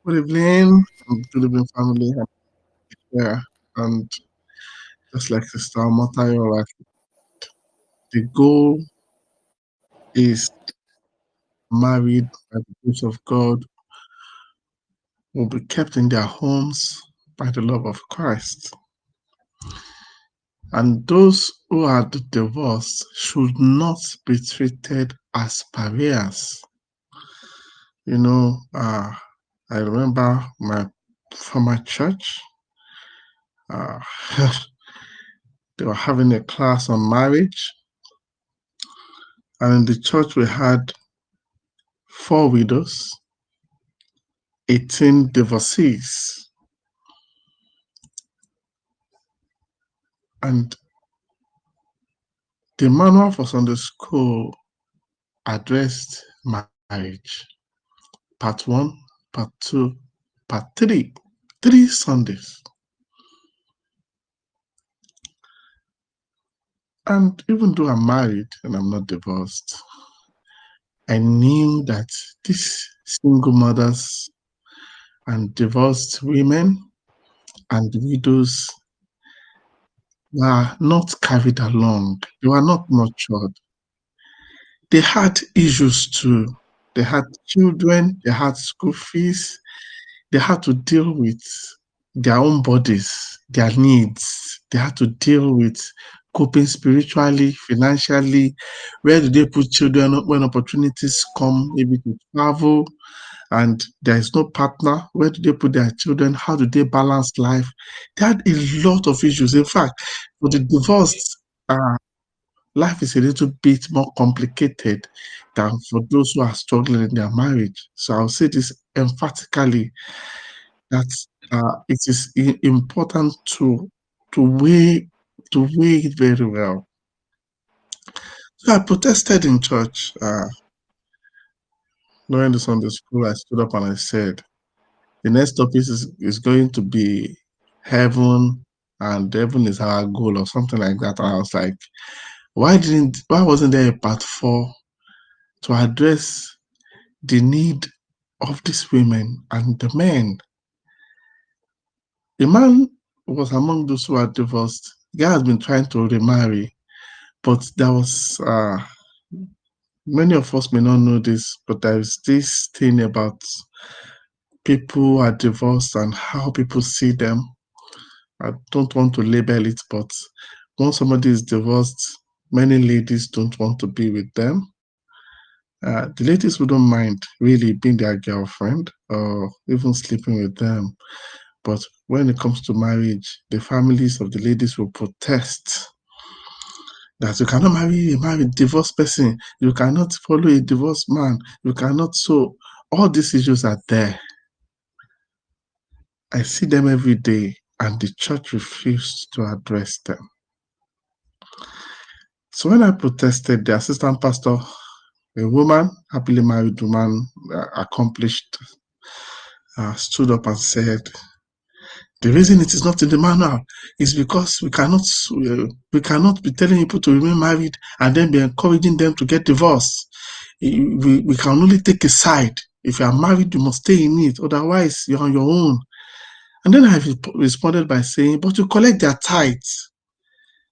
Good evening, good evening, family. I'm here, and just like Sister Matayo, the goal is married by the grace of God will be kept in their homes by the love of Christ. And those who are divorced should not be treated as pariahs. I remember my former church, uh, they were having a class on marriage, and in the church we had 4 widows, 18 divorcees, and the manual for Sunday school addressed marriage. Part 1, part 2, part 3, 3 Sundays. And even though I'm married and I'm not divorced, I knew that these single mothers and divorced women and widows were not carried along. They were not nurtured. They had issues too. They had children, they had school fees, they had to deal with their own bodies, their needs. They had to deal with coping spiritually, financially. Where do they put children when opportunities come, maybe to travel and there is no partner? Where do they put their children? How do they balance life? They had a lot of issues. In fact, for the divorced, life is a little bit more complicated than for those who are struggling in their marriage. So I'll say this emphatically that it is important to weigh it very well. So I protested in church during the Sunday school. I stood up and I said, the next topic is going to be heaven, and heaven is our goal or something like that. And I was like, why wasn't there a part 4 to address the need of these women and the men? The man was among those who are divorced. The guy has been trying to remarry, but there was many of us may not know this, but there is this thing about people who are divorced and how people see them. I don't want to label it, but once somebody is divorced, many ladies don't want to be with them. The ladies wouldn't mind really being their girlfriend or even sleeping with them. But when it comes to marriage, the families of the ladies will protest that you cannot marry a divorced person, you cannot follow a divorced man, you cannot. So all these issues are there. I see them every day, and the church refused to address them. So when I protested, the assistant pastor, a woman, happily married woman, accomplished, stood up and said, the reason it is not in the manual is because we cannot be telling people to remain married and then be encouraging them to get divorced. We can only take a side. If you are married, you must stay in it. Otherwise, you're on your own. And then I responded by saying, but you collect their tithes.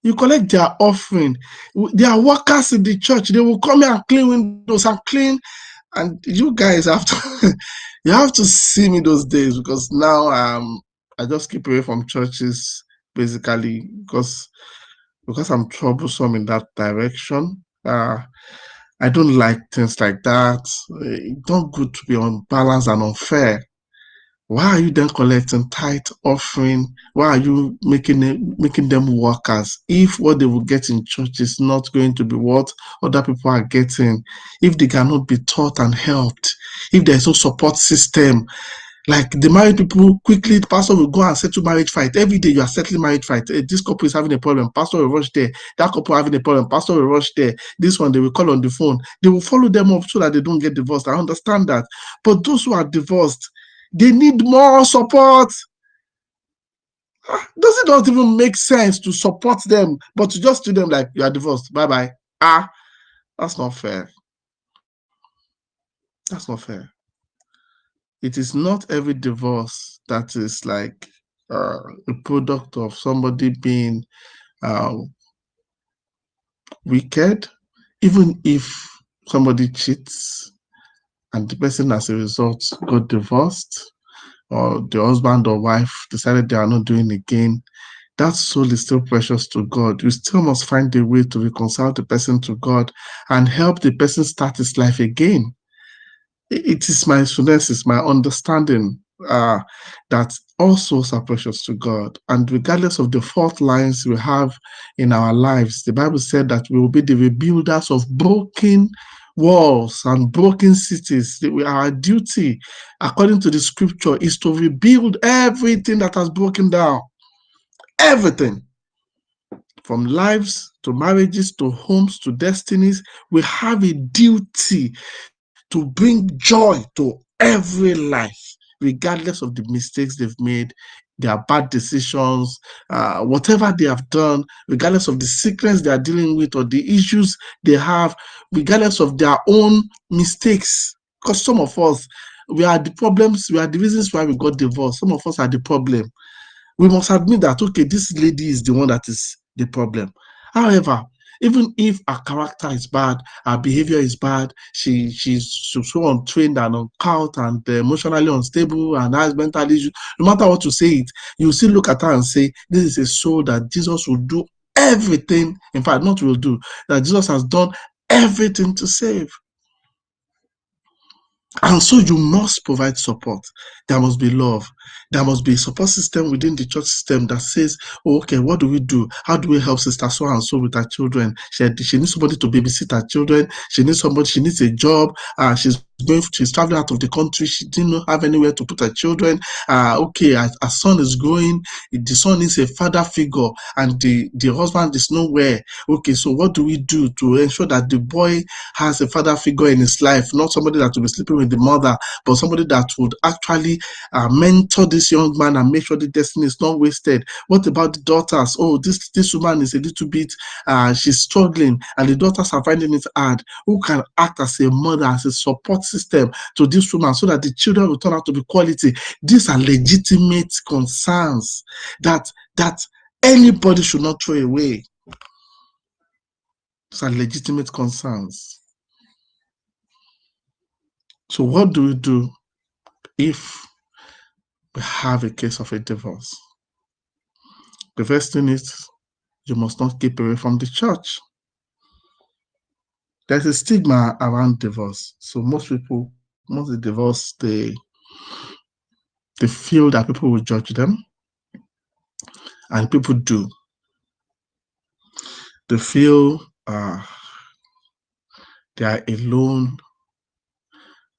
You collect their offering. They are workers in the church. They will come here and clean windows and clean. And you guys have to, you have to see me those days, because now I just keep away from churches basically because I'm troublesome in that direction. I don't like things like that. It's not good to be unbalanced and unfair. Why are you then collecting tithe offering? Why are you making them workers if what they will get in church is not going to be what other people are getting? If they cannot be taught and helped, if there's no support system, like the married people, quickly the pastor will go and settle marriage fight. Every day you are settling marriage fight. This couple is having a problem, pastor will rush there. That couple having a problem, pastor will rush there. This one, they will call on the phone. They will follow them up so that they don't get divorced. I understand that. But those who are divorced, they need more support. Does it not even make sense to support them, but to just tell them like, you are divorced, bye-bye? That's not fair. That's not fair. it is not every divorce that is like a product of somebody being wicked. Even if somebody cheats and the person as a result got divorced, or the husband or wife decided they are not doing again, that soul is still precious to God. You still must find a way to reconcile the person to God and help the person start his life again. It is my finesse, my understanding that all souls are precious to God. And regardless of the fault lines we have in our lives, the Bible said that we will be the rebuilders of broken walls and broken cities. Our duty, according to the scripture, is to rebuild everything that has broken down. Everything. From lives to marriages to homes to destinies, we have a duty to bring joy to every life, regardless of the mistakes they've made, their bad decisions, whatever they have done, regardless of the sickness they are dealing with or the issues they have, regardless of their own mistakes. Because some of us, we are the problems, we are the reasons why we got divorced. Some of us are the problem. We must admit that, okay, this lady is the one that is the problem. However, even if her character is bad, her behavior is bad, she's so untrained and uncouth and emotionally unstable and has mental issues, no matter what you say it, you still look at her and say, this is a soul that Jesus will do everything, in fact, not will do, that Jesus has done everything to save. And so you must provide support. There must be love. There must be a support system within the church system that says, oh, okay, what do we do? How do we help sister so and so with her children? She needs somebody to babysit her children. She needs a job. She's traveling out of the country. She didn't have anywhere to put her children. Okay, her son is growing. The son needs a father figure and the husband is nowhere. Okay, so what do we do to ensure that the boy has a father figure in his life, not somebody that will be sleeping with the mother, but somebody that would actually mentor this young man and make sure the destiny is not wasted? What about the daughters? Oh, this woman is a little bit, she's struggling, and the daughters are finding it hard. Who can act as a mother, as a support system to this woman so that the children will turn out to be quality? These are legitimate concerns that anybody should not throw away. These are legitimate concerns. So what do we do if we have a case of a divorce? The first thing is, you must not keep away from the church. There's a stigma around divorce. So most the divorce, they feel that people will judge them, and people do. They feel they are alone,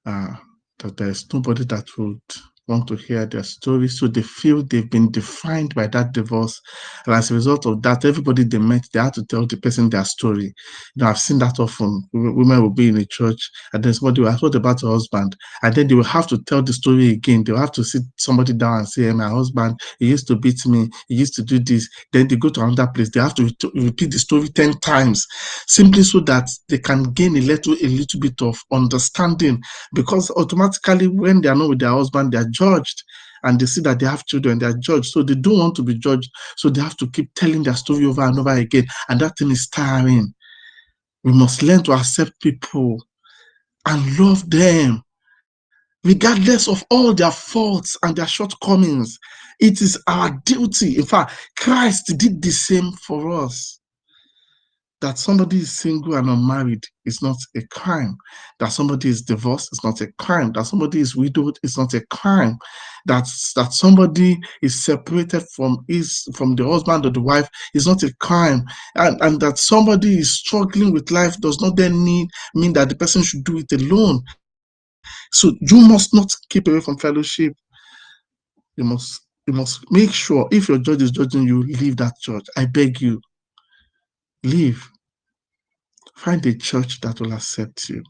that there's nobody that would want to hear their story. So they feel they've been defined by that divorce. And as a result of that, everybody they met, they had to tell the person their story. I've seen that often. Women will be in a church and then somebody will ask, what about your husband? And then they will have to tell the story again. They'll have to sit somebody down and say, hey, my husband, he used to beat me. He used to do this. Then they go to another place. They have to repeat the story 10 times, simply so that they can gain a little bit of understanding. Because automatically, when they are not with their husband, they are judged, and they see that they have children, they are judged. So they don't want to be judged. So they have to keep telling their story over and over again. And that thing is tiring. We must learn to accept people and love them, regardless of all their faults and their shortcomings. It is our duty. In fact, Christ did the same for us. That somebody is single and unmarried is not a crime. That somebody is divorced is not a crime. That somebody is widowed is not a crime. That somebody is separated from the husband or the wife is not a crime. And that somebody is struggling with life does not then mean that the person should do it alone. So you must not keep away from fellowship. You must make sure, if your judge is judging you, leave that church. I beg you, leave. Find a church that will accept you.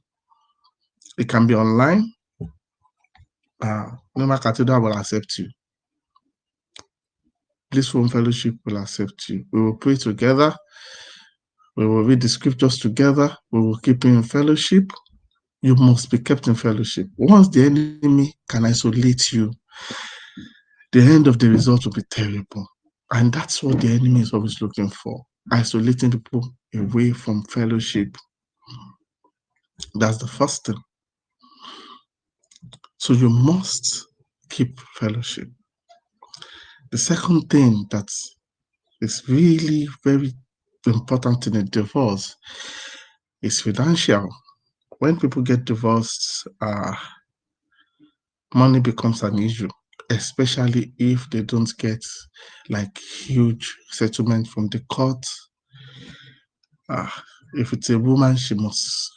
It can be online. Normal Cathedral will accept you. Bliss Home Fellowship will accept you. We will pray together. We will read the scriptures together. We will keep in fellowship. you must be kept in fellowship. Once the enemy can isolate you, the end of the result will be terrible. And that's what the enemy is always looking for, isolating people away from fellowship. That's the first thing. So you must keep fellowship. The second thing that is really very important in a divorce is financial. When people get divorced, money becomes an issue, especially if they don't get like huge settlement from the court. If it's a woman, she must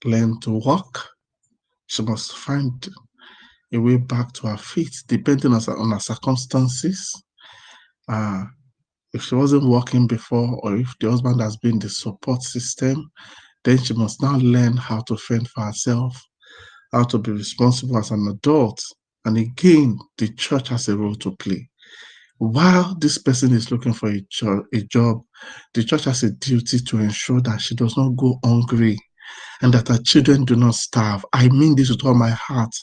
learn to work. She must find a way back to her feet, depending on her circumstances. If she wasn't working before, or if the husband has been the support system, then she must now learn how to fend for herself, how to be responsible as an adult. And again, the church has a role to play. While this person is looking for a job, the church has a duty to ensure that she does not go hungry and that her children do not starve. I mean this with all my heart.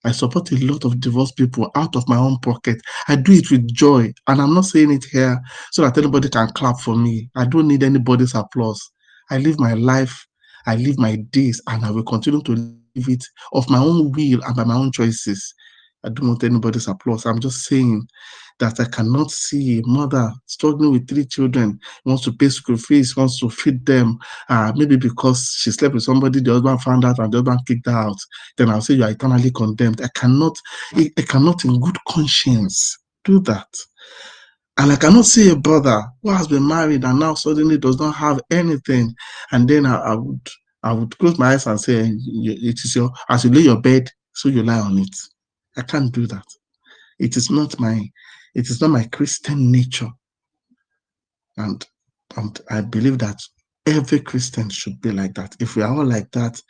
I support a lot of divorced people out of my own pocket. I do it with joy. And I'm not saying it here so that anybody can clap for me. I don't need anybody's applause. I live my life, I live my days, and I will continue to live it of my own will and by my own choices. I don't want anybody's applause. I'm just saying that I cannot see a mother struggling with 3 children, wants to pay school fees, wants to feed them, maybe because she slept with somebody, the husband found out and the husband kicked her out. Then I'll say you are eternally condemned. I cannot in good conscience do that. And I cannot see a brother who has been married and now suddenly does not have anything. And then I would close my eyes and say, it is as you lay your bed, so you lie on it. I can't do that. It is not my Christian nature. And I believe that every Christian should be like that. If we are all like that,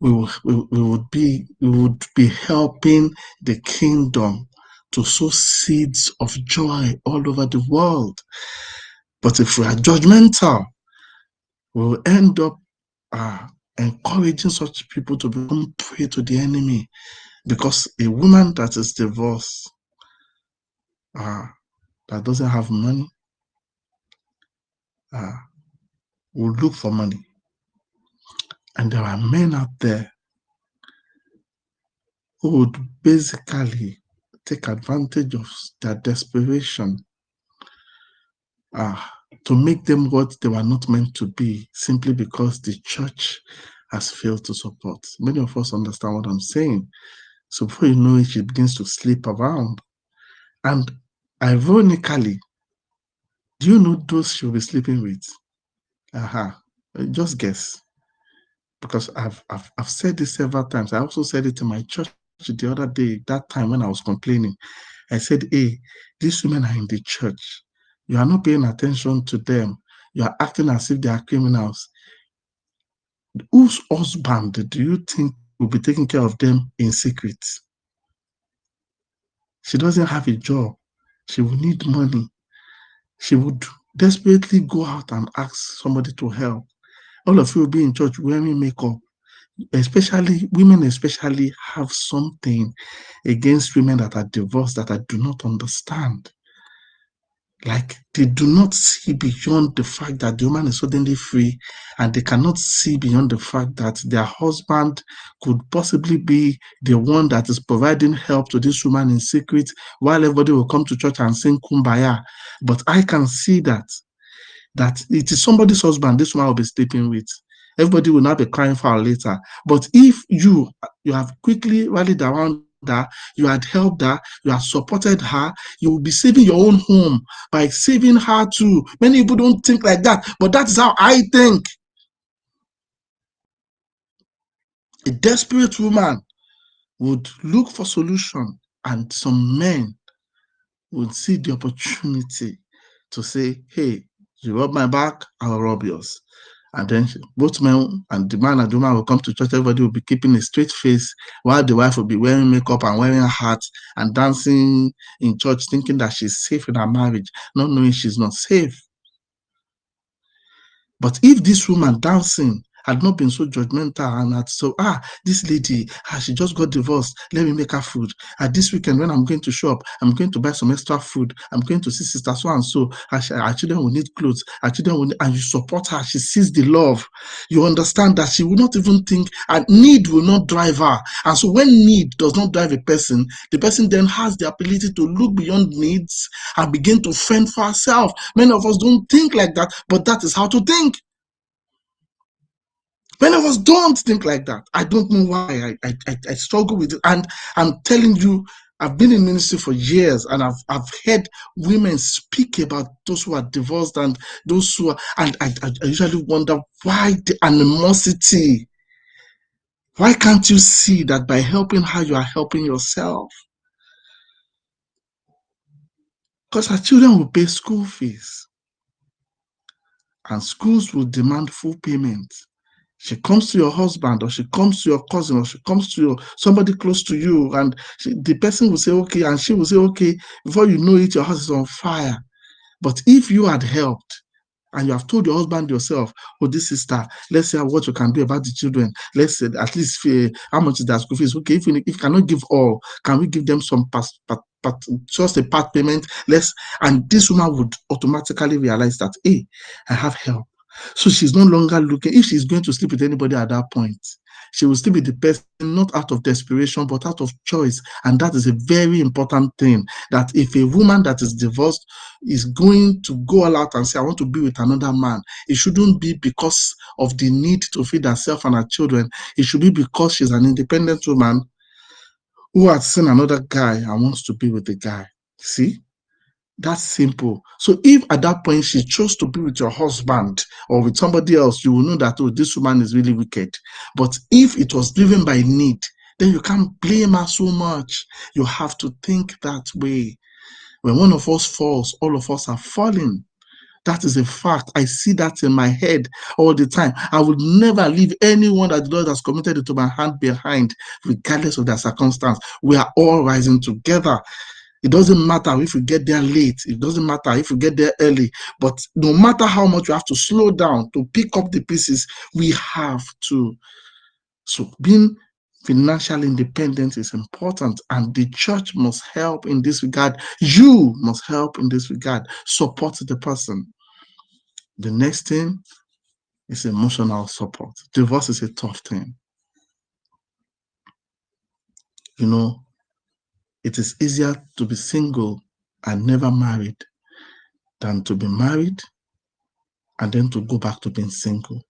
we would be helping the kingdom to sow seeds of joy all over the world. But if we are judgmental, we will end up encouraging such people to become prey to the enemy. Because a woman that is divorced, that doesn't have money, will look for money. And there are men out there who would basically take advantage of their desperation to make them what they were not meant to be, simply because the church has failed to support. Many of us understand what I'm saying. So before you know it, she begins to sleep around. And ironically, do you know those she'll be sleeping with? Just guess. Because I've said this several times. I also said it in my church the other day, that time when I was complaining. I said, hey, these women are in the church. You are not paying attention to them. You are acting as if they are criminals. Whose husband do you think will be taking care of them in secret? She doesn't have a job. She will need money. She would desperately go out and ask somebody to help. All of you will be in church wearing makeup. Women especially have something against women that are divorced that I do not understand. Like, they do not see beyond the fact that the woman is suddenly free, and they cannot see beyond the fact that their husband could possibly be the one that is providing help to this woman in secret, while everybody will come to church and sing Kumbaya. But I can see that it is somebody's husband this woman will be sleeping with. Everybody will not be crying foul later. But if you have quickly rallied around her, you had helped her, you have supported her, you will be saving your own home by saving her too. Many people don't think like that, but that's how I think. A desperate woman would look for solution, and some men would see the opportunity to say, hey, you rub my back, I'll rub yours. And then both men and the man and the woman will come to church. Everybody will be keeping a straight face, while the wife will be wearing makeup and wearing a hat and dancing in church, thinking that she's safe in her marriage, not knowing she's not safe. But if this woman dancing had not been so judgmental and had so, this lady, she just got divorced, let me make her food. This weekend when I'm going to shop, I'm going to buy some extra food, I'm going to see sister so and so, our children will need clothes, our children will need, and you support her, she sees the love. You understand that she will not even think, and need will not drive her. And so when need does not drive a person, the person then has the ability to look beyond needs and begin to fend for herself. Many of us don't think like that, but that is how to think. Many of us don't think like that. I don't know why. I struggle with it. And I'm telling you, I've been in ministry for years, and I've heard women speak about those who are divorced and those who are, and I usually wonder why the animosity. Why can't you see that by helping her, you are helping yourself? Because her children will pay school fees, and schools will demand full payment. She comes to your husband, or she comes to your cousin, or she comes to somebody close to you, and the person will say, okay, and she will say, okay, before you know it, your house is on fire. But if you had helped, and you have told your husband yourself, oh, this sister, let's see what you can do about the children. Let's say at least how much is that school fees? Okay, if you cannot give all, can we give them some just a part payment? And this woman would automatically realize that, hey, I have help. So she's no longer looking, if she's going to sleep with anybody at that point, she will still be the person, not out of desperation, but out of choice. And that is a very important thing, that if a woman that is divorced is going to go all out and say, I want to be with another man, it shouldn't be because of the need to feed herself and her children. It should be because she's an independent woman who has seen another guy and wants to be with the guy. See? That's simple. So if at that point she chose to be with your husband or with somebody else, you will know that, oh, this woman is really wicked. But if it was driven by need, then you can't blame her so much. You have to think that way. When one of us falls, all of us are falling. That is a fact. I see that in my head all the time. I would never leave anyone that the Lord has committed into my hand behind, regardless of their circumstance. We are all rising together. It doesn't matter if you get there late. It doesn't matter if you get there early. But no matter how much you have to slow down to pick up the pieces, we have to. So being financial independence is important, and the church must help in this regard. You must help in this regard. Support the person. The next thing is emotional support. Divorce is a tough thing. You know, it is easier to be single and never married than to be married and then to go back to being single.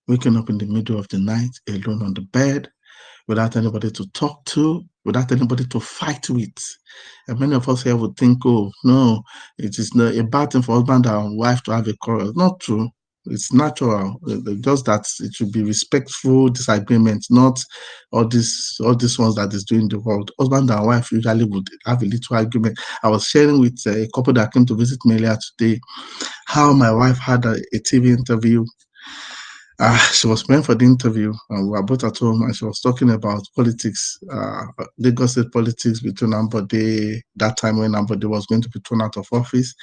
Waking up in the middle of the night alone on the bed, without anybody to talk to, without anybody to fight with. And many of us here would think, oh, no, it is not a bad thing for husband and wife to have a quarrel. Not true. It's natural. Just that it should be respectful disagreement, not all these ones that is doing the world. Husband and wife usually would have a little argument. I was sharing with a couple that came to visit me earlier today how my wife had a TV interview. She was preparing for the interview, and we were both at home, and she was talking about politics, Lagos State politics between Ambode, that time when Ambode was going to be thrown out of office,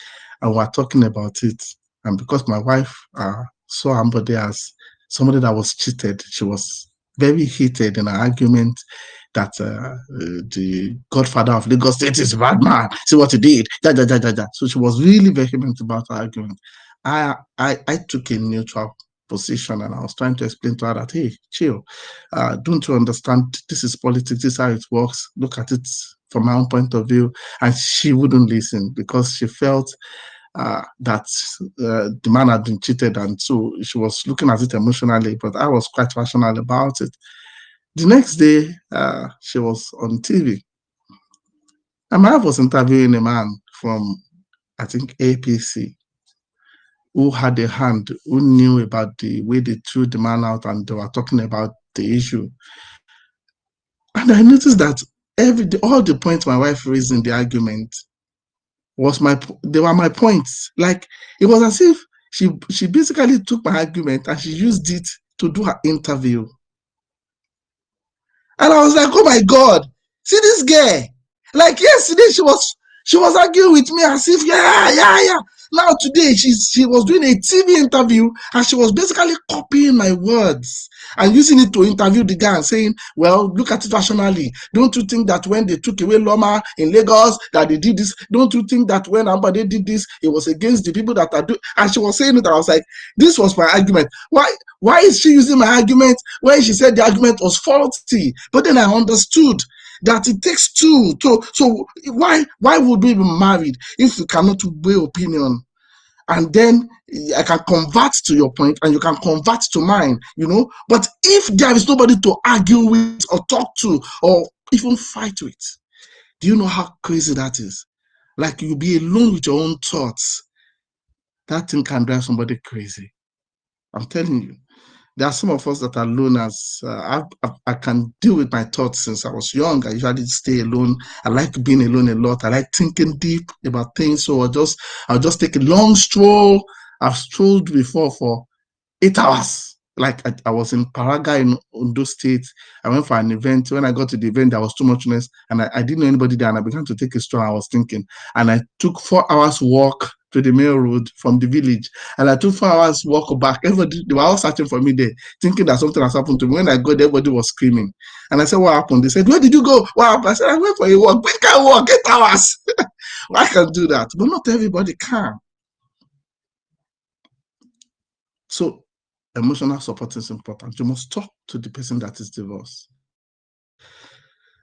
and we were talking about it. And because my wife saw Ambode as somebody that was cheated, she was very heated in an argument that the godfather of Lagos State is a bad man. See what he did. So she was really vehement about her argument. I took a neutral position, and I was trying to explain to her that, hey, chill, don't you understand, this is politics, this is how it works, look at it from my own point of view. And she wouldn't listen because she felt that the man had been cheated, and so she was looking at it emotionally, but I was quite rational about it. The next day, she was on TV, and my wife was interviewing a man from, I think, APC, who had a hand, who knew about the way they threw the man out, and they were talking about the issue. And I noticed that all the points my wife raised in the argument they were my points. Like, it was as if she basically took my argument and she used it to do her interview. And I was like, oh my God, see this girl. Like yesterday she was arguing with me as if, yeah. Now today she was doing a TV interview and she was basically copying my words and using it to interview the guy and saying, well, look at it rationally. Don't you think that when they took away Loma in Lagos that they did this? Don't you think that when Ambade did this, it was against the people that are doing? And she was saying it. I was like, this was my argument. Why is she using my argument when she said the argument was faulty? But then I understood that it takes two. So why would we be married if we cannot weigh opinion? And then I can convert to your point and you can convert to mine, But if there is nobody to argue with or talk to or even fight with, do you know how crazy that is? Like you'll be alone with your own thoughts. That thing can drive somebody crazy. I'm telling you. There are some of us that are loners. I can deal with my thoughts since I was young. I usually stay alone. I like being alone a lot. I like thinking deep about things. So I'll just take a long stroll. I've strolled before for 8 hours. Like I was in Paraga in Ondo State. I went for an event. When I got to the event, there was too much noise, and I didn't know anybody there. And I began to take a stroll. I was thinking, and I took 4 hours walk to the main road from the village, and I took 4 hours walk back. Everybody, they were all searching for me there, thinking that something has happened to me. When I got there, everybody was screaming, and I said, "What happened?" They said, "Where did you go? What happened?" I said, "I went for a walk." When can I walk 8 hours? I can do that, but not everybody can. So emotional support is important. You must talk to the person that is divorced.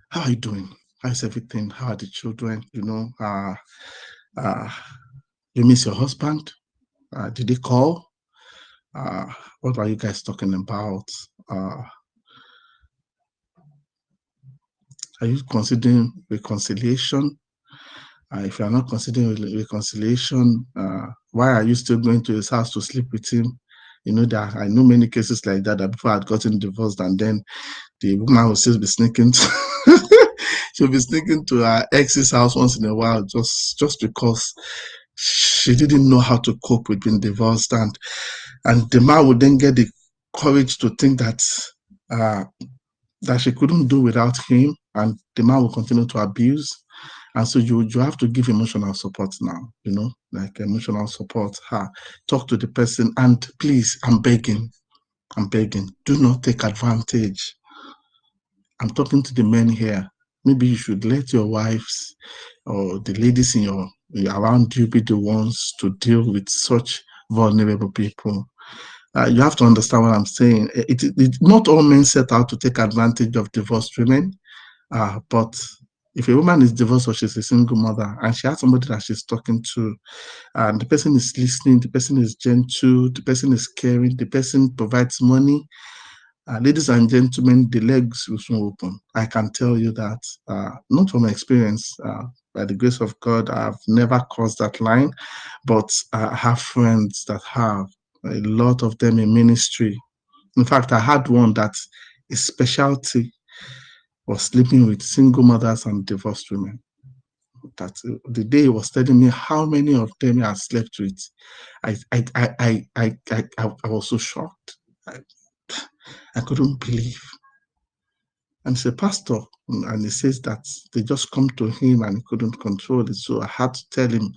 How are you doing? How is everything? How are the children? You miss your husband? Did he call? What are you guys talking about? Are you considering reconciliation? If you are not considering reconciliation, why are you still going to his house to sleep with him? That I know many cases like that before I had gotten divorced, and then the woman will still be sneaking she'll be sneaking to her ex's house once in a while just because she didn't know how to cope with being divorced, and the man would then get the courage to think that she couldn't do without him, and the man will continue to abuse. And so you have to give emotional support now, like emotional support. Talk to the person, and please, I'm begging, do not take advantage. I'm talking to the men here. Maybe you should let your wives or the ladies around you be the ones to deal with such vulnerable people. You have to understand what I'm saying. Not all men set out to take advantage of divorced women, but if a woman is divorced or she's a single mother and she has somebody that she's talking to, and the person is listening, the person is gentle, the person is caring, the person provides money, ladies and gentlemen, the legs will soon open. I can tell you that, not from experience, by the grace of God, I've never crossed that line, but I have friends that have, a lot of them in ministry. In fact, I had one that his specialty was sleeping with single mothers and divorced women. That the day he was telling me how many of them he had slept with, I was so shocked. I couldn't believe. And he's a pastor, and he says that they just come to him and he couldn't control it. So I had to tell him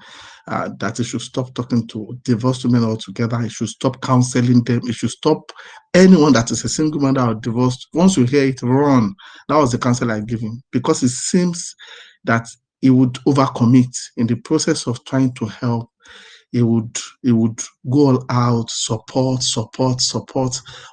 that he should stop talking to divorced women altogether. He should stop counseling them. He should stop anyone that is a single mother or divorced. Once you hear it, run. That was the counsel I gave him, because it seems that he would overcommit in the process of trying to help. He would go all out, support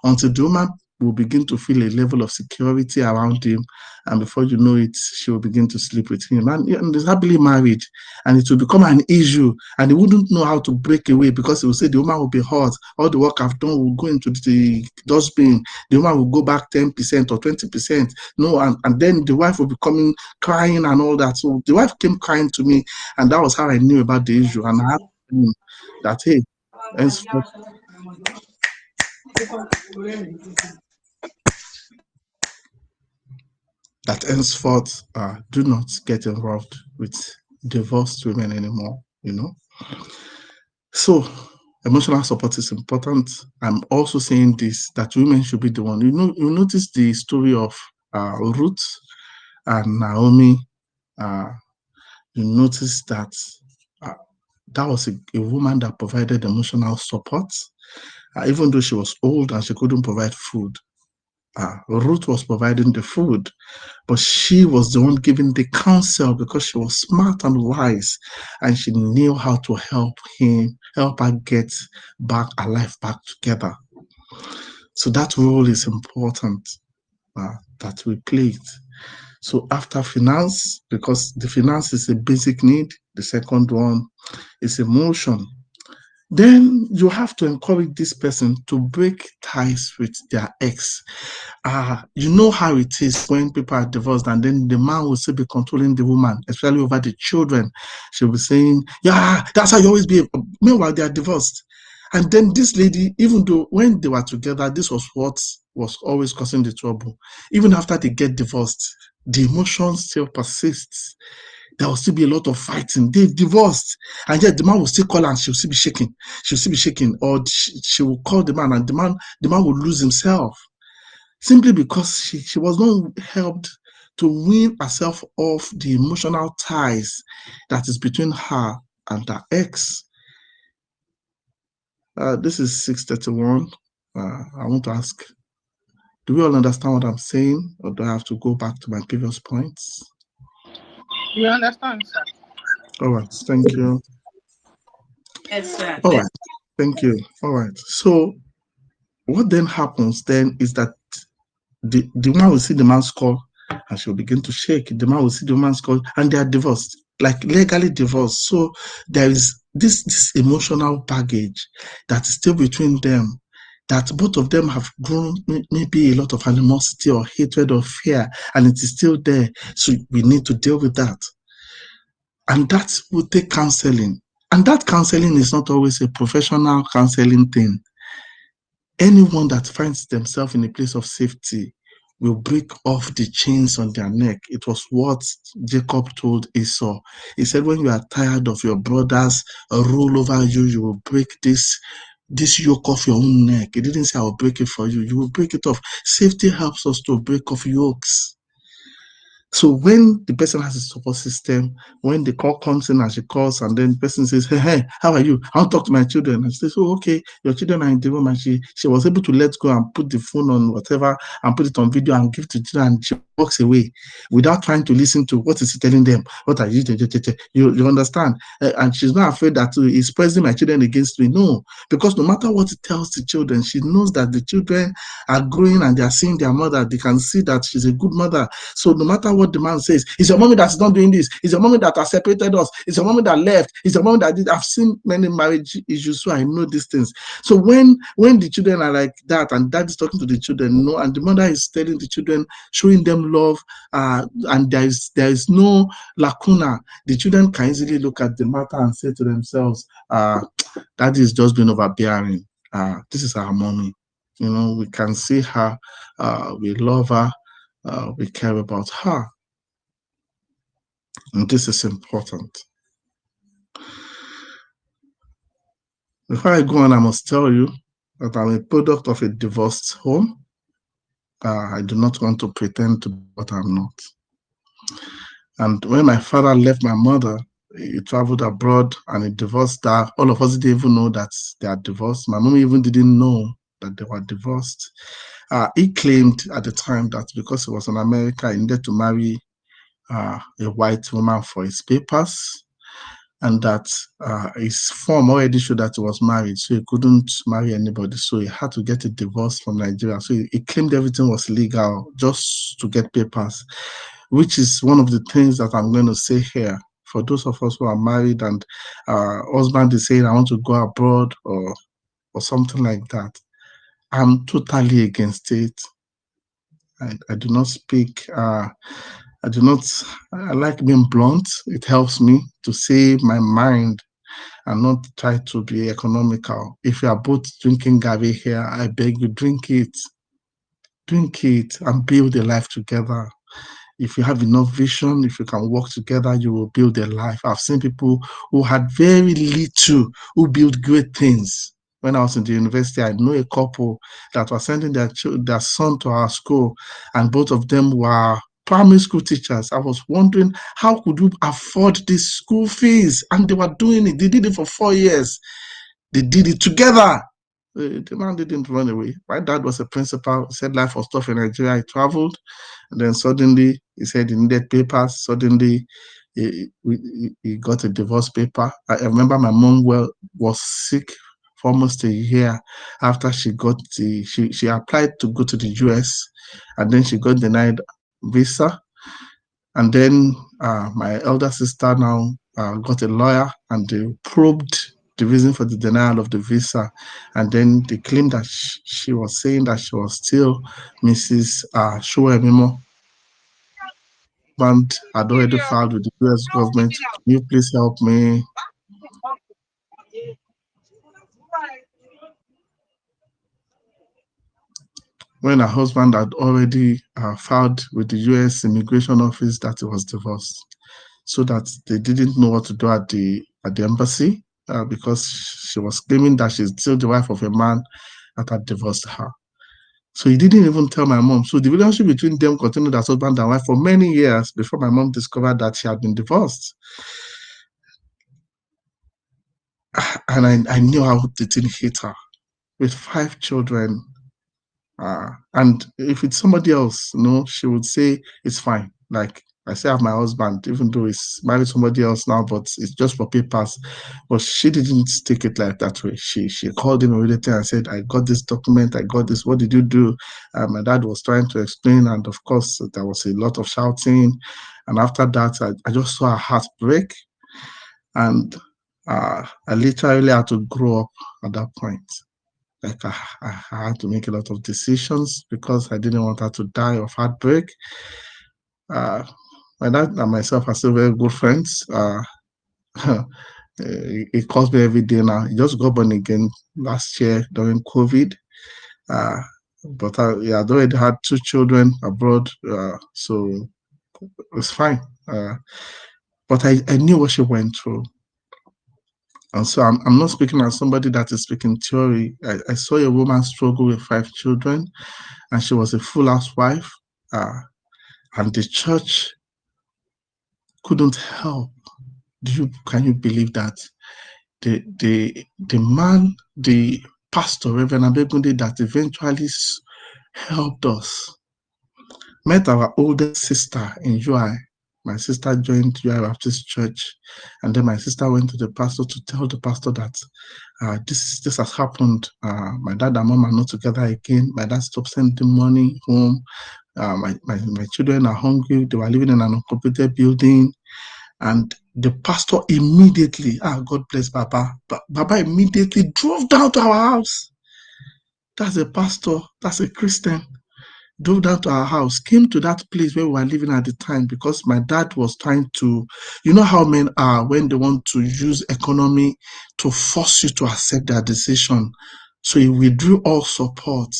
until the woman will begin to feel a level of security around him, and before you know it, she will begin to sleep with him, and he's happily married, and it will become an issue, and he wouldn't know how to break away, because he will say the woman will be hurt, all the work I've done will go into the dustbin, the woman will go back 10% or 20%, no, and then the wife will be coming crying and all that. So the wife came crying to me, and that was how I knew about the issue, and I had that, hey, henceforth, do not get involved with divorced women anymore, So emotional support is important. I'm also saying this, that women should be the one. You notice the story of Ruth and Naomi. You notice that that was a woman that provided emotional support, even though she was old and she couldn't provide food. Ruth was providing the food, but she was the one giving the counsel because she was smart and wise, and she knew how to help her get back alive, back together. So that role is important that we played. So after finance, because the finance is a basic need, the second one is emotion. Then you have to encourage this person to break ties with their ex. You know how it is when people are divorced, and then the man will still be controlling the woman, especially over the children. She'll be saying, "Yeah, that's how you always be." Meanwhile, they are divorced. And then this lady, even though when they were together, this was what was always causing the trouble. Even after they get divorced, the emotion still persists. There will still be a lot of fighting. They've divorced, and yet the man will still call her and she'll still be shaking. She'll still be shaking, or she will call the man, and the man will lose himself simply because she was not helped to wean herself off the emotional ties that is between her and her ex. This is 631. I want to ask, do we all understand what I'm saying, or do I have to go back to my previous points? We understand, sir. All right, thank you. Yes, sir. All right, thank you. All right, so what then happens then is that the woman will see the man's call and she'll begin to shake. The man will see the woman's call, and they are divorced, like legally divorced. So there is this emotional baggage that is still between them, that both of them have grown maybe a lot of animosity or hatred or fear, and it is still there. So we need to deal with that. And that will take counseling. And that counseling is not always a professional counseling thing. Anyone that finds themselves in a place of safety will break off the chains on their neck. It was what Jacob told Esau. He said, when you are tired of your brothers rule over you, you will break this yoke off your own neck. He didn't say, I'll break it for you. You will break it off. Safety helps us to break off yokes. So when the person has a support system, when the call comes in and she calls, and then the person says, hey, how are you? I want to talk to my children. And she says, oh, okay, your children are in the room. And she was able to let go and put the phone on whatever and put it on video and give to the children, and she walks away without trying to listen to what is he telling them. What are you? You understand? And she's not afraid that he's pressing my children against me. No, because no matter what it tells the children, she knows that the children are growing and they are seeing their mother. They can see that she's a good mother. So no matter what the man says, it's your mommy that's not doing this. It's your mommy that has separated us. It's your mommy that left. It's your mommy that did. I've seen many marriage issues, so I know these things. So when the children are like that, and dad is talking to the children, and the mother is telling the children, showing them love, and there is no lacuna, the children can easily look at the matter and say to themselves, that is just being overbearing. This is our mommy. We can see her. We love her. We care about her. And this is important. Before I go on, I must tell you that I'm a product of a divorced home. I do not want to pretend to be what I'm not. And when my father left my mother, he traveled abroad and he divorced her. All of us didn't even know that they are divorced. My mom even didn't know that they were divorced. He claimed at the time that because he was in America, he needed to marry a white woman for his papers, and that his form already showed that he was married, so he couldn't marry anybody. So he had to get a divorce from Nigeria. So he claimed everything was legal just to get papers, which is one of the things that I'm going to say here. For those of us who are married and husband is saying, I want to go abroad or something like that, I'm totally against it. I do not speak, I like being blunt. It helps me to say my mind and not try to be economical. If you are both drinking Gavi here, I beg you, drink it. Drink it and build a life together. If you have enough vision, if you can work together, you will build a life. I've seen people who had very little who built great things. When I was in the university, I know a couple that were sending their son to our school, and both of them were primary school teachers. I was wondering, how could you afford these school fees? And they were doing it. They did it for 4 years. They did it together. The man didn't run away. My dad was a principal. He said life was tough in Nigeria. He traveled. And then suddenly, he said he needed papers. Suddenly, he got a divorce paper. I remember my mom was sick for almost a year after she got she applied to go to the US, and then she got denied visa. And then my elder sister now got a lawyer, and they probed the reason for the denial of the visa. And then they claimed that she was saying that she was still Mrs. Shuemimo. And had already filed with the US government. Can you please help me? When her husband had already filed with the US immigration office that he was divorced, so that they didn't know what to do at the embassy because she was claiming that she's still the wife of a man that had divorced her. So he didn't even tell my mom. So the relationship between them continued as husband and wife for many years before my mom discovered that she had been divorced. And I knew how the thing hit her with 5 children. And if it's somebody else, she would say it's fine. Like I say, I have my husband, even though he's married somebody else now, but it's just for papers. But she didn't take it like that way. She called him immediately and said, I got this document, I got this, what did you do? My dad was trying to explain, and of course there was a lot of shouting. And after that, I just saw her heart break. And I literally had to grow up at that point. Like I had to make a lot of decisions because I didn't want her to die of heartbreak. My dad and myself are still very good friends. He calls me every day now. He just got born again last year during COVID. But he had already had 2 children abroad, so it's fine. But I knew what she went through. And so I'm not speaking as somebody that is speaking theory. I saw a woman struggle with 5 children, and she was a full housewife. And the church couldn't help. Can you believe that? The man, the pastor, Reverend Abegunde, that eventually helped us, met our oldest sister in UI. My sister joined UI Baptist Church, and then my sister went to the pastor to tell the pastor that this has happened. My dad and mom are not together again. My dad stopped sending money home. My children are hungry. They were living in an uncompleted building. And the pastor immediately, God bless Baba. Baba immediately drove down to our house. That's a pastor. That's a Christian. Drove down to our house, came to that place where we were living at the time, because my dad was trying to, you know how men are when they want to use economy to force you to accept their decision. So he withdrew all support,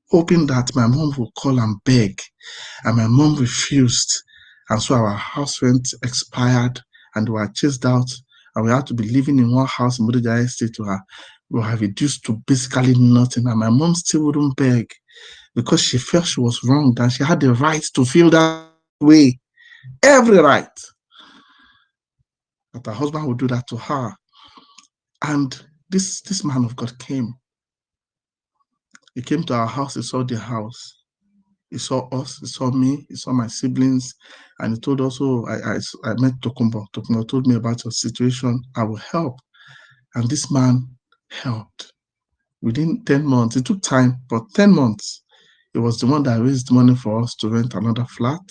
hoping that my mom would call and beg, and my mom refused. And so our house rent expired, and we were chased out, and we had to be living in one house in Bodija Estate. We were reduced to basically nothing, and my mom still wouldn't beg, because she felt she was wronged and she had the right to feel that way. Every right. But her husband would do that to her. And this man of God came. He came to our house. He saw the house. He saw us. He saw me. He saw my siblings. And he told us, I met Tokumbo. Tokumbo told me about your situation. I will help. And this man helped. Within 10 months, it took time, but 10 months, it was the one that raised money for us to rent another flat.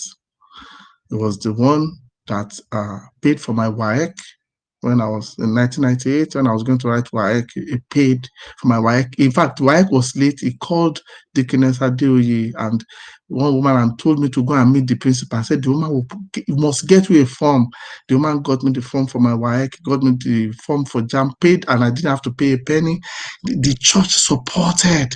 It was the one that paid for my WAEC when I was in 1998, when I was going to write WAEC. He paid for my WAEC. In fact, WAEC was late. He called Deaconess Adeoye and one woman and told me to go and meet the principal. I said, the woman must get you a form. The woman got me the form for my WAEC, got me the form for JAM, paid, and I didn't have to pay a penny. The church supported.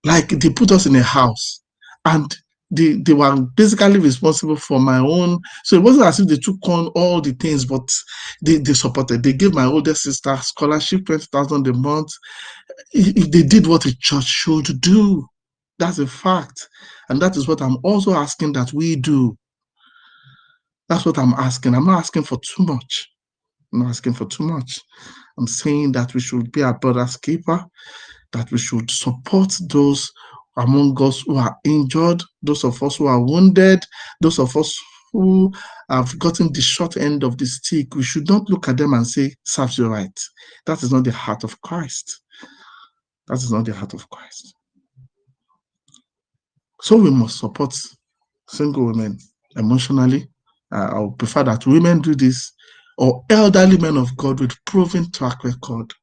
Like, they put us in a house, and they were basically responsible for my own. So it wasn't as if they took on all the things, but they supported. They gave my oldest sister scholarship, 20,000 a month. They did what a church should do. That's a fact. And that is what I'm also asking that we do. That's what I'm asking. I'm not asking for too much. I'm not asking for too much. I'm saying that we should be our brother's keeper, that we should support those among us who are injured, those of us who are wounded, those of us who have gotten the short end of the stick. We should not look at them and say, serves you right. That is not the heart of Christ. That is not the heart of Christ. So we must support single women emotionally. I would prefer that women do this, or elderly men of God with proven track record,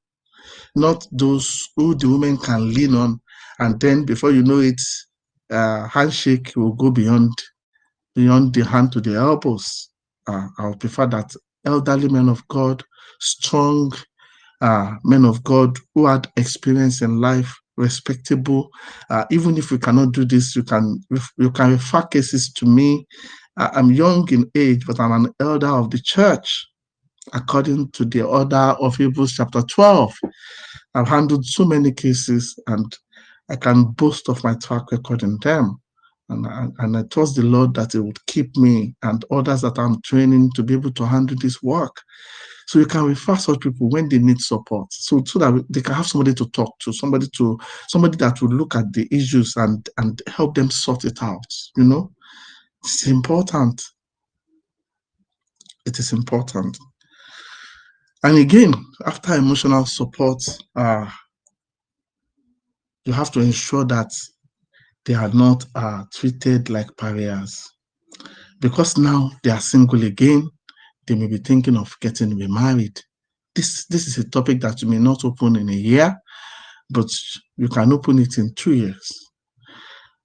not those who the women can lean on, and then before you know it, handshake will go beyond the hand to the elbows. I would prefer that elderly men of God, strong men of God who had experience in life, respectable. Even if we cannot do this, you can refer cases to me. I'm young in age, but I'm an elder of the church, according to the order of Hebrews chapter 12. I've handled so many cases, and I can boast of my track record in them. And I trust the Lord that He would keep me and others that I'm training to be able to handle this work. So you can refer such people when they need support, so that they can have somebody to talk to, somebody that will look at the issues and help them sort it out. It's important. It is important. And again, after emotional support, you have to ensure that they are not treated like pariahs, because now they are single again. They may be thinking of getting remarried. This is a topic that you may not open in a year, but you can open it in 2 years.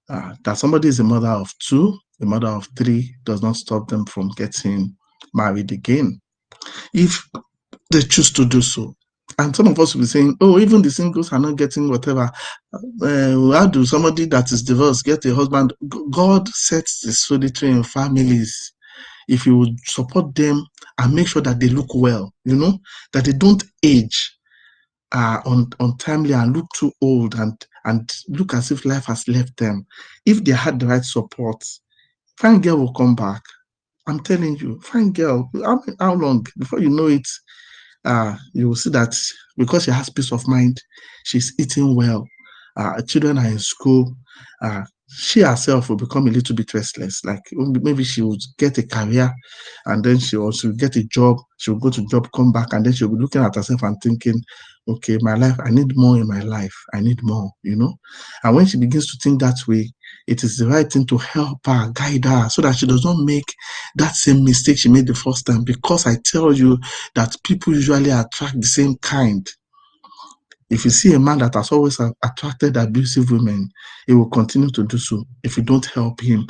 That somebody is a mother of 2, a mother of 3, does not stop them from getting married again, if they choose to do so. And some of us will be saying, oh, even the singles are not getting whatever. How do somebody that is divorced get a husband? God sets the solitary in families. If you would support them and make sure that they look well, that they don't age untimely and look too old and look as if life has left them. If they had the right support, fine girl will come back. I'm telling you, fine girl. How long before you know it? You will see that because she has peace of mind, she's eating well. Children are in school. She herself will become a little bit restless. Like maybe she will get a career, and then she will get a job. She will go to job, come back, and then she'll be looking at herself and thinking, okay, my life, I need more in my life. I need more, And when she begins to think that way, it is the right thing to help her, guide her, so that she does not make that same mistake she made the first time. Because I tell you that people usually attract the same kind. If you see a man that has always attracted abusive women, he will continue to do so if you don't help him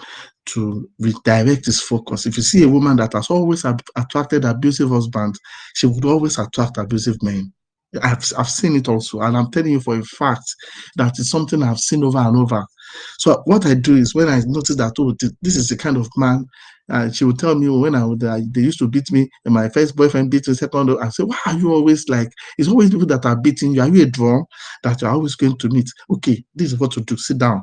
to redirect his focus. If you see a woman that has always attracted abusive husbands, she would always attract abusive men. I've seen it also, and I'm telling you for a fact that it's something I've seen over and over. So what I do is, when I notice that, oh, this is the kind of man, she would tell me when they used to beat me, and my first boyfriend beat me, second, I say, why are you always like, it's always people that are beating you? Are you a drum that you're always going to meet? Okay, this is what to do. Sit down.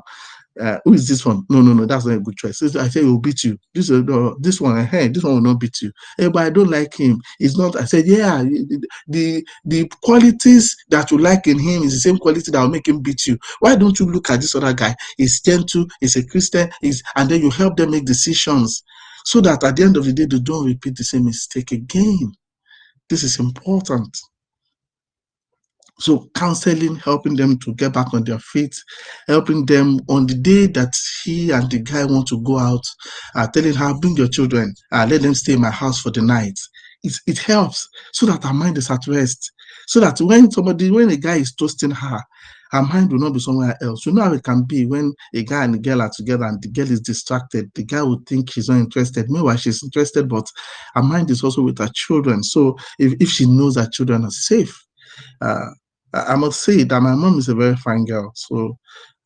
Who is this one? No, that's not a good choice. I say, he'll beat you. This one, hey, this one will not beat you. Hey, but I don't like him. It's not. I said, yeah, the qualities that you like in him is the same quality that will make him beat you. Why don't you look at this other guy? He's gentle, he's a Christian, and then you help them make decisions, so that at the end of the day, they don't repeat the same mistake again. This is important. So counseling, helping them to get back on their feet, helping them on the day that he and the guy want to go out, telling her, bring your children, let them stay in my house for the night. It helps, so that her mind is at rest. So that when a guy is toasting her mind will not be somewhere else. You know how it can be when a guy and a girl are together and the girl is distracted. The guy will think she's not interested. Meanwhile, she's interested, but her mind is also with her children. So if she knows that children are safe, I must say that my mom is a very fine girl. So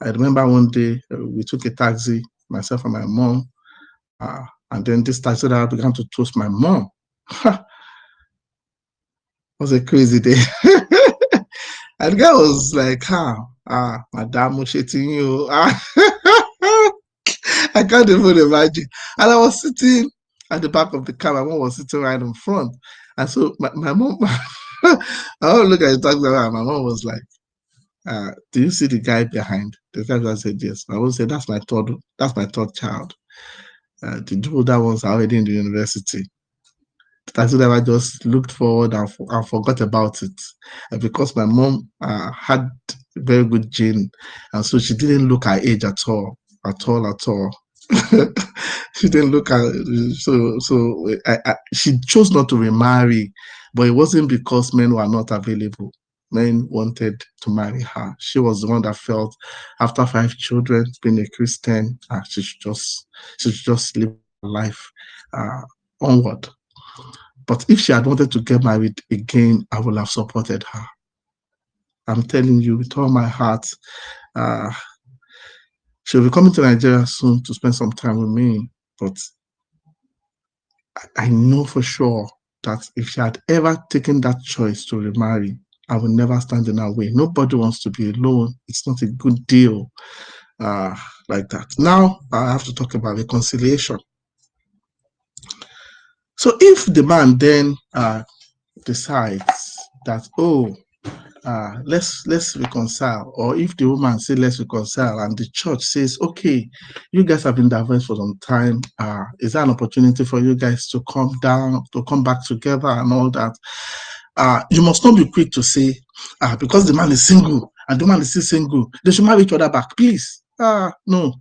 I remember one day we took a taxi, myself and my mom, and then this taxi driver began to toast my mom. It was a crazy day. And the guy was like, Madam Mushetinho. I can't even imagine. And I was sitting at the back of the car. My mom was sitting right in front. And so my mom, I want look at the taxi driver, and my mom was like, do you see the guy behind? The taxi driver said, yes. My mom said, that's my third child. The two older ones are already in the university. The taxi driver just looked forward and forgot about it. And because my mom had very good gene, and so she didn't look her age at all. She didn't look at she chose not to remarry, but it wasn't because men were not available. Men wanted to marry her. She was the one that felt after 5 children, being a Christian, she should just live her life onward. But if she had wanted to get married again, I would have supported her. I'm telling you with all my heart. She'll be coming to Nigeria soon to spend some time with me, but I know for sure that if she had ever taken that choice to remarry, I would never stand in her way. Nobody wants to be alone. It's not a good deal like that. Now, I have to talk about reconciliation. So if the man then decides that, let's reconcile, or if the woman says let's reconcile and the church says, okay, you guys have been divorced for some time, is that an opportunity for you guys to come back together and all that? You must not be quick to say, because the man is single and the woman is still single, they should marry each other back. Please, no.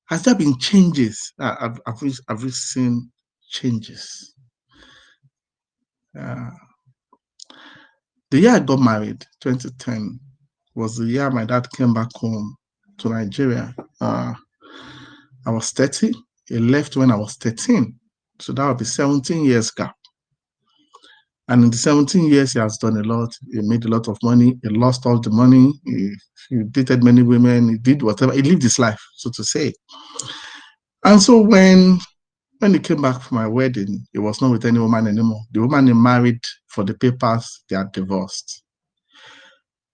Has there been changes? Have we seen changes? The year I got married, 2010, was the year my dad came back home to Nigeria. I was 30. He left when I was 13. So that would be 17 years gap. And in the 17 years, he has done a lot. He made a lot of money. He lost all the money. He dated many women. He did whatever. He lived his life, so to say. And so when he came back for my wedding, he was not with any woman anymore. The woman he married for the papers, they are divorced.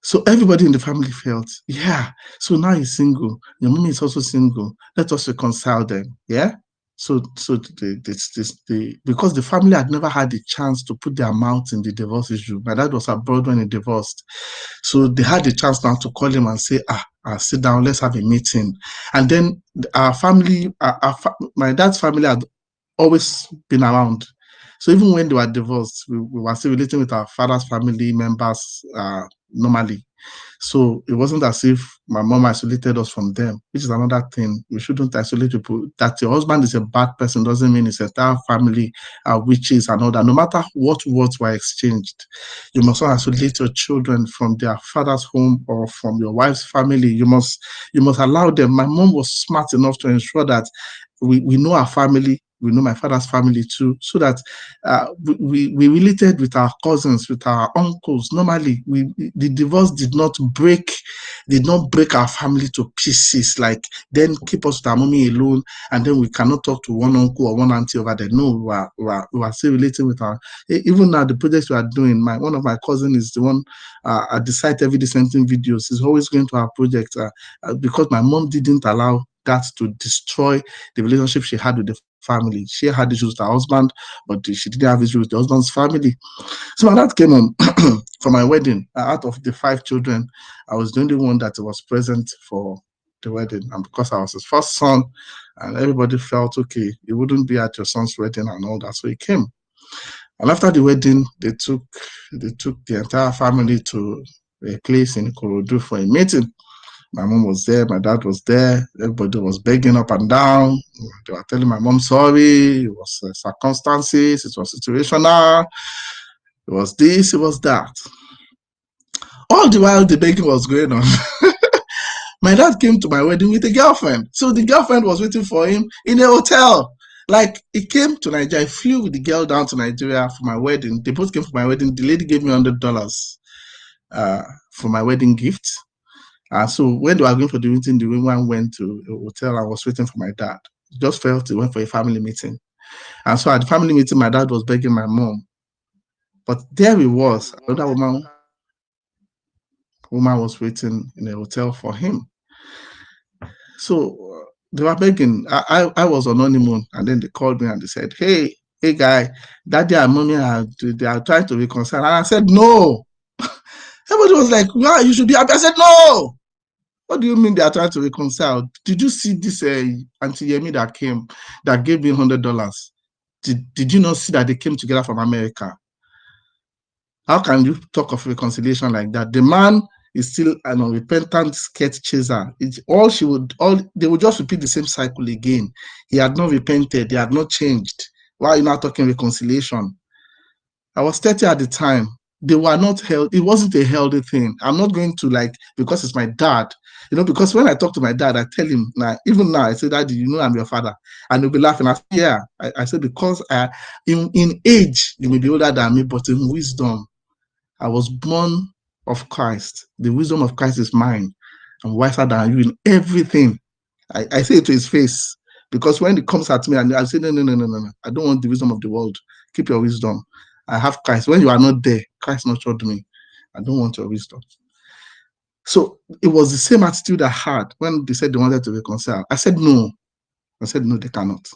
So everybody in the family felt, yeah, so now he's single. Your mommy is also single. Let us reconcile them. Yeah. So because the family had never had the chance to put their mouth in the divorce issue. My dad was abroad when he divorced. So they had the chance now to call him and say, sit down, let's have a meeting. And then our family, my dad's family had always been around. So even when they were divorced, we were still relating with our father's family members normally. So it wasn't as if my mom isolated us from them, which is another thing. We shouldn't isolate people. That your husband is a bad person doesn't mean his entire family are witches and all that. No matter what words were exchanged, you must not isolate your children from their father's home or from your wife's family. You must allow them. My mom was smart enough to ensure that we know our family. We know my father's family too, so that we related with our cousins, with our uncles. Normally, the divorce did not break our family to pieces. Like then keep us with our mommy alone, and then we cannot talk to one uncle or one auntie over there. No, we are still relating with our. Even now, the projects we are doing. One of my cousins is the one at the site every day sending videos. He's always going to our project because my mom didn't allow that to destroy the relationship she had with the family. She had issues with her husband, but she didn't have issues with the husband's family. So my dad came home for my wedding. Out of the 5 children, I was the only one that was present for the wedding. And because I was his first son, and everybody felt, okay, he wouldn't be at your son's wedding and all that. So he came. And after the wedding, they took the entire family to a place in Ikorodu for a meeting. My mom was there, my dad was there, everybody was begging up and down. They were telling my mom sorry, it was circumstances, it was situational, it was this, it was that. All the while the begging was going on, my dad came to my wedding with a girlfriend. So the girlfriend was waiting for him in a hotel. Like, he came to Nigeria, I flew with the girl down to Nigeria for my wedding. They both came for my wedding. The lady gave me $100 for my wedding gift. So when they were going for the meeting, the woman went to a hotel and was waiting for my dad. Just felt he went for a family meeting. And so at the family meeting, my dad was begging my mom. But there he was, another woman. Woman was waiting in a hotel for him. So they were begging. I was on honeymoon, and then they called me and they said, hey guy, daddy and mommy they are trying to reconcile. And I said, no. Everybody was like, yeah, you should be happy. I said, no. What do you mean they are trying to reconcile? Did you see this Auntie Yemi that came, that gave me $100? Did you not see that they came together from America? How can you talk of reconciliation like that? The man is still an unrepentant skirt chaser. They would just repeat the same cycle again. He had not repented, he had not changed. Why are you not talking reconciliation? I was 30 at the time. They were not held. It wasn't a healthy thing. I'm not going to because it's my dad, because when I talk to my dad, I tell him even now, I say, Daddy, I'm your father. And he'll be laughing. I say, yeah. I said, because in age, you may be older than me, but in wisdom, I was born of Christ. The wisdom of Christ is mine. I'm wiser than you in everything. I say it to his face, because when it comes at me, and I say, no. I don't want the wisdom of the world. Keep your wisdom. I have Christ. When you are not there, Christ nurtured me. I don't want your wisdom. So it was the same attitude I had when they said they wanted to reconcile. I said, no. They cannot.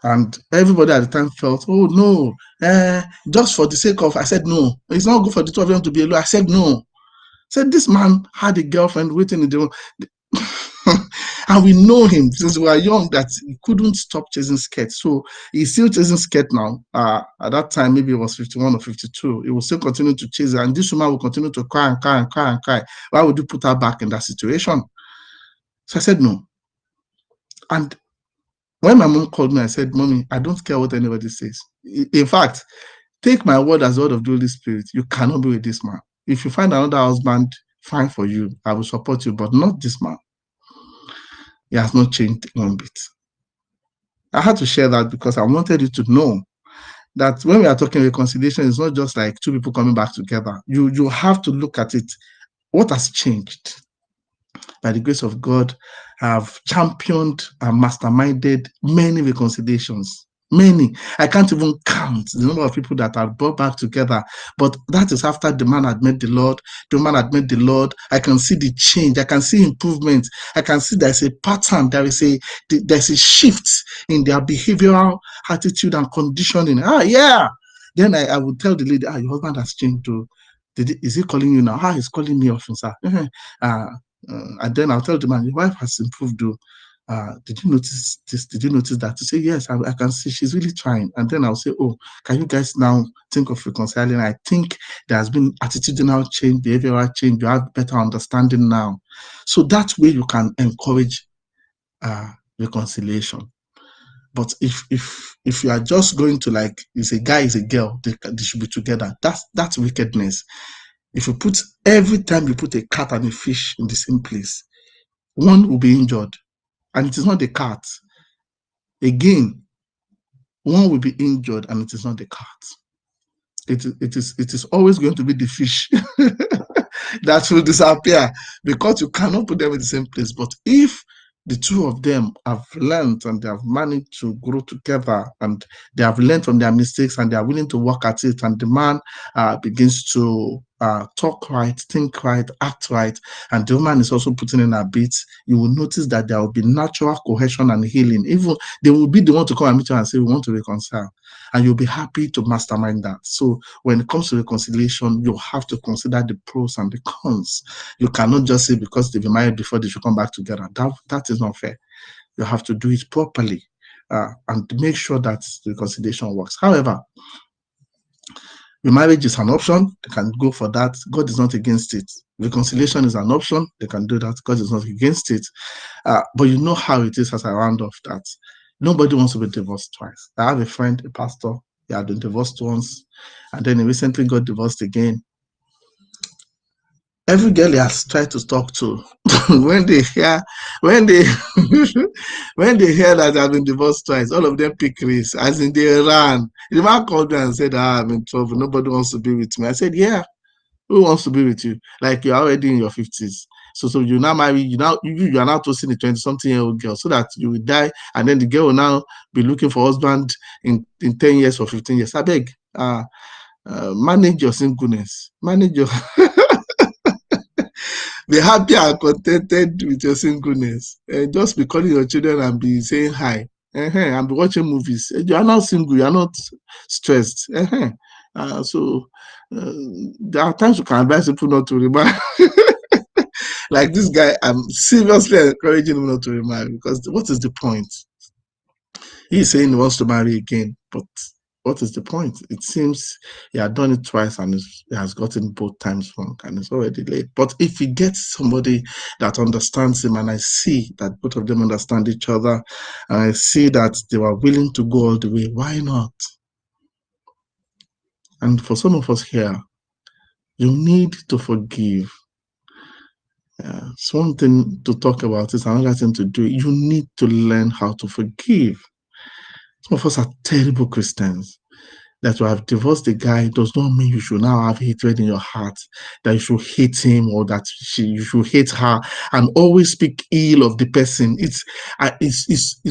And everybody at the time felt, oh, no, just for the sake of, I said, no, it's not good for the two of them to be alone. I said, no. I said, this man had a girlfriend waiting in the room. And we know him since we were young that he couldn't stop chasing skirts. So he's still chasing skirt now. At that time, maybe it was 51 or 52. He will still continue to chase her. And this woman will continue to cry and cry and cry and cry. Why would you put her back in that situation? So I said, no. And when my mom called me, I said, Mommy, I don't care what anybody says. In fact, take my word as the word of the Holy Spirit. You cannot be with this man. If you find another husband, fine for you. I will support you, but not this man. He has not changed one bit. I had to share that because I wanted you to know that when we are talking reconciliation, it's not just like two people coming back together. You have to look at it. What has changed? By the grace of God, I have championed and masterminded many reconciliations. Many. I can't even count the number of people that are brought back together. But that is after the man had met the Lord. The man had met the Lord. I can see the change. I can see improvement. I can see there's a pattern. There's a shift in their behavioral attitude and conditioning. Yeah. Then I would tell the lady, your husband has changed too. Is he calling you now? He's calling me often, sir. And then I'll tell the man, your wife has improved though. Did you notice this? Did you notice that? To say, yes, I can see she's really trying. And then I'll say, oh, can you guys now think of reconciling? I think there has been attitudinal change, behavioral change. You have better understanding now. So that way you can encourage reconciliation. But if you are just going to it's a guy, is a girl, they should be together. That's wickedness. If you put, every time you put a cat and a fish in the same place, one will be injured. And it is not the cat. Again, one will be injured and it is not the cat. It is always going to be the fish that will disappear, because you cannot put them in the same place. But if the two of them have learned and they have managed to grow together and they have learned from their mistakes and they are willing to work at it, and the man begins to talk right, think right, act right, and the woman is also putting in her bits, you will notice that there will be natural cohesion and healing. Even they will be the one to come and meet you and say, we want to reconcile, and you'll be happy to mastermind that. So when it comes to reconciliation, you have to consider the pros and the cons. You cannot just say because they've been married before they should come back together. That is not fair. You have to do it properly and make sure that the reconciliation works. However, the marriage is an option. They can go for that. God is not against it. Reconciliation is an option. They can do that. God is not against it. But you know how it is, as I round off, that nobody wants to be divorced twice. I have a friend, a pastor. He had been divorced once, and then he recently got divorced again. Every girl he has tried to talk to, when they hear that I've been divorced twice, all of them pick race, as in they ran. The man called me and said, I'm in trouble. Nobody wants to be with me. I said, yeah, who wants to be with you? Like, you're already in your 50s. So you now marry, you are now toasting a 20-something-year-old girl, so that you will die, and then the girl will now be looking for husband in 10 years or 15 years. I beg, manage your singleness. Manage your Be happy and contented with your singleness. Just be calling your children and be saying hi. And be watching movies. You are not single, you are not stressed. So there are times you can advise people not to remarry. Like this guy, I'm seriously encouraging him not to remarry, because what is the point? He's saying he wants to marry again, but what is the point? It seems he had done it twice and he has gotten both times wrong, and it's already late. But if he gets somebody that understands him, and I see that both of them understand each other, and I see that they were willing to go all the way, why not? And for some of us here, you need to forgive. It's one thing to talk about, it's another thing to do. You need to learn how to forgive. Some of us are terrible Christians. That you have divorced a guy does not mean you should now have hatred in your heart, that you should hate him, or that you should hate her and always speak ill of the person. It's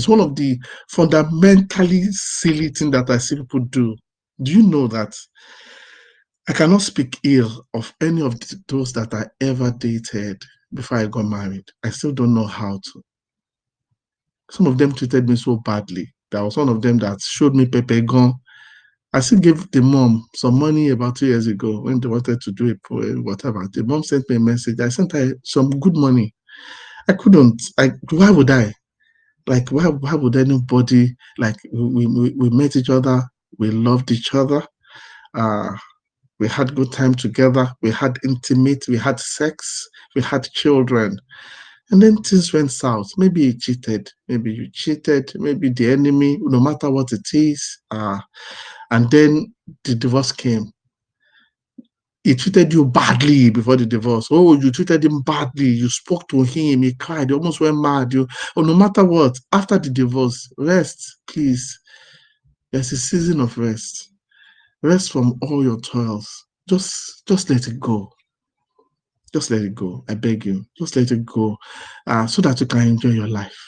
one of the fundamentally silly things that I see people do. Do you know that I cannot speak ill of any of those that I ever dated before I got married? I still don't know how to. Some of them treated me so badly. There was one of them that showed me Pepe Gon. I still gave the mom some money about 2 years ago when they wanted to do a whatever. The mom sent me a message. I sent her some good money. I couldn't. Why would I? Like, why would anybody? Like, we met each other. We loved each other. We had good time together. We had intimate. We had sex. We had children. And then things went south. Maybe you cheated. Maybe you cheated. Maybe the enemy. No matter what it is. And then the divorce came. He treated you badly before the divorce. Oh, you treated him badly. You spoke to him. He cried. He almost went mad. No matter what, after the divorce, rest, please. There's a season of rest. Rest from all your toils. Just let it go. Just let it go. I beg you. Just let it go, so that you can enjoy your life.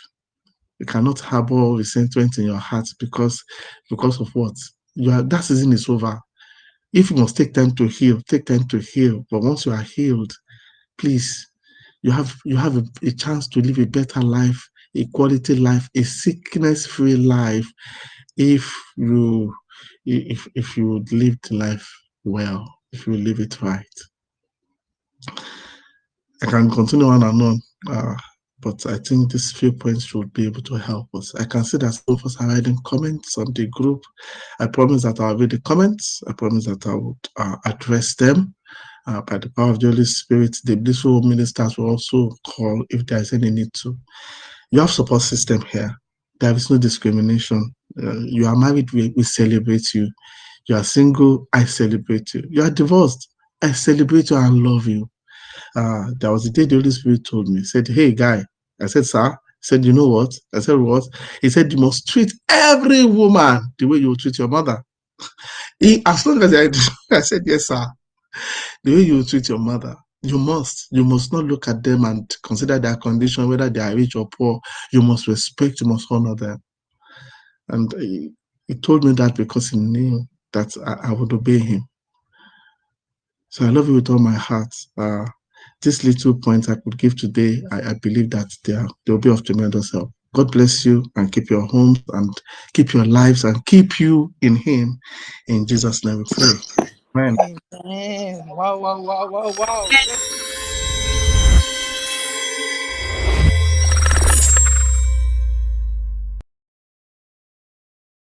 You cannot harbor resentment in your heart because of what? That season is over. If you must take time to heal, take time to heal. But once you are healed, please, you have a chance to live a better life, a quality life, a sickness-free life, if you live the life well, if you live it right. I can continue on and on, but I think these few points should be able to help us. I can see that some of us are writing comments on the group. I promise that I'll read the comments. I promise that I would address them. By the power of the Holy Spirit, the blissful ministers will also call if there is any need to. You have support system here. There is no discrimination. You are married, we celebrate you. You are single, I celebrate you. You are divorced, I celebrate you and love you. There was a day the Holy Spirit told me, said, hey, guy. I said, sir. He said, you know what? I said, what? He said, you must treat every woman the way you treat your mother. As long as I said, yes, sir. The way you treat your mother, you must not look at them and consider their condition, whether they are rich or poor. You must respect, you must honor them. And he told me that because he knew that I would obey him. So I love you with all my heart. These little points I could give today, I believe that they'll be of tremendous help. God bless you and keep your homes and keep your lives and keep you in him. In Jesus' name we pray. Amen. Amen. Wow.